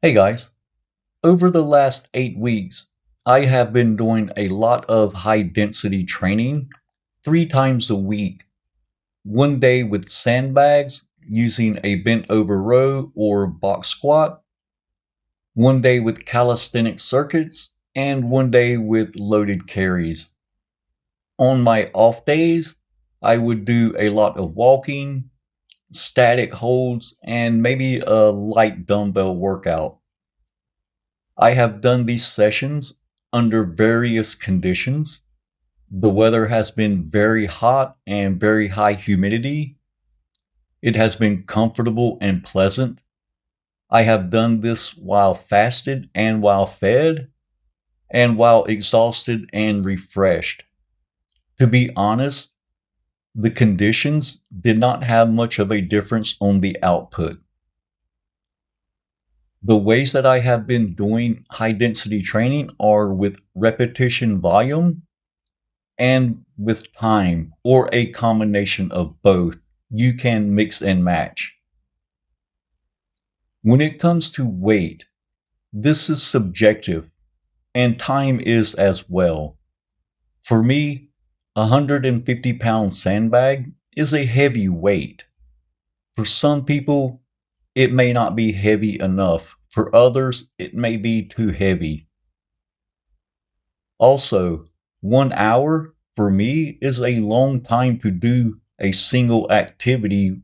Hey guys, over the last 8 weeks, I have been doing a lot of high density training 3 times a week. One day with sandbags using a bent over row or box squat, one day with calisthenic circuits, and one day with loaded carries. On my off days, I would do a lot of walking, static holds, and maybe a light dumbbell workout. I have done these sessions under various conditions. The weather has been very hot and very high humidity. It has been comfortable and pleasant. I have done this while fasted and while fed, and while exhausted and refreshed. To be honest, the conditions did not have much of a difference on the output. The ways that I have been doing high density training are with repetition volume and with time, or a combination of both. You can mix and match. When it comes to weight, this is subjective, and time is as well. For me, a 150-pound sandbag is a heavy weight. For some people, it may not be heavy enough. For others, it may be too heavy. Also, 1 hour for me is a long time to do a single activity.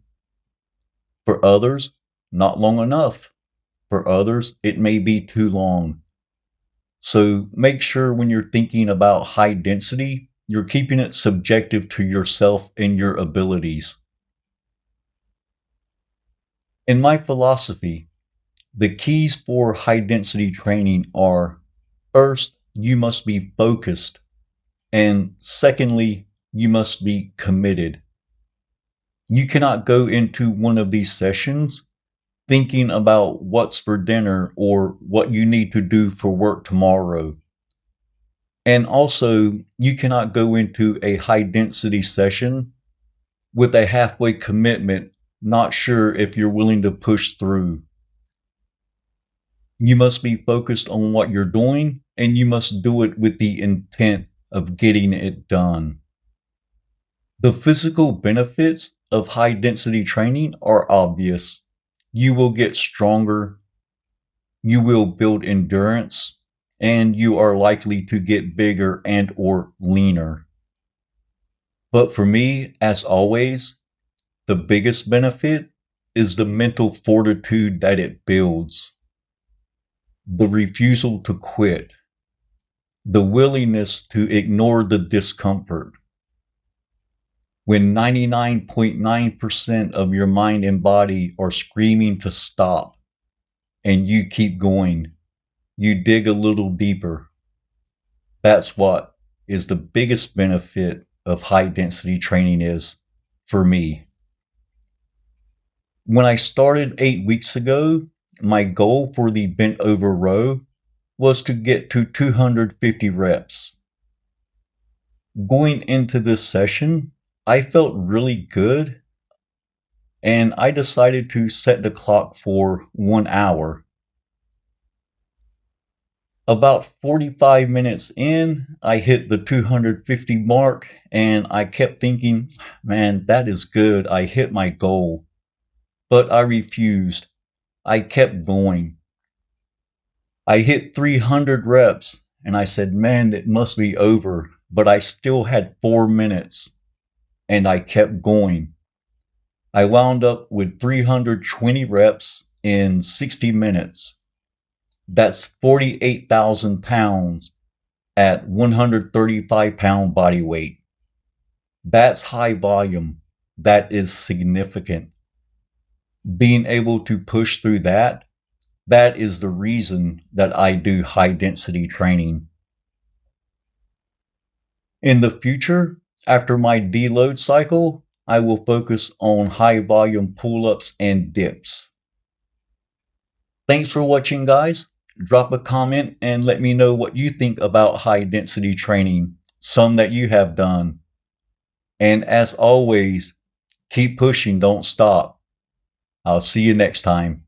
For others, not long enough. For others, it may be too long. So make sure when you're thinking about high density, you're keeping it subjective to yourself and your abilities. In my philosophy, the keys for high density training are: first, you must be focused, and secondly, you must be committed. You cannot go into one of these sessions thinking about what's for dinner or what you need to do for work tomorrow. And also, you cannot go into a high density session with a halfway commitment, not sure if you're willing to push through. You must be focused on what you're doing, and you must do it with the intent of getting it done. The physical benefits of high density training are obvious. You will get stronger, you will build endurance, and you are likely to get bigger and or leaner. But for me, as always, the biggest benefit is the mental fortitude that it builds, the refusal to quit, the willingness to ignore the discomfort. When 99.9% of your mind and body are screaming to stop and you keep going, you dig a little deeper. That's what is the biggest benefit of high density training is for me. When I started 8 weeks ago, my goal for the bent over row was to get to 250 reps. Going into this session, I felt really good, and I decided to set the clock for 1 hour. About 45 minutes in, I hit the 250 mark, and I kept thinking, man, that is good. I hit my goal. But I refused. I kept going. I hit 300 reps, and I said, man, it must be over. But I still had 4 minutes, and I kept going. I wound up with 320 reps in 60 minutes. That's 48,000 pounds at 135-pound body weight. That's high volume. That is significant. Being able to push through that, that is the reason that I do high density training. In the future, after my deload cycle, I will focus on high volume pull-ups and dips. Thanks for watching, guys. Drop a comment and let me know what you think about high density training, some that you have done. And as always, keep pushing, don't stop. I'll see you next time.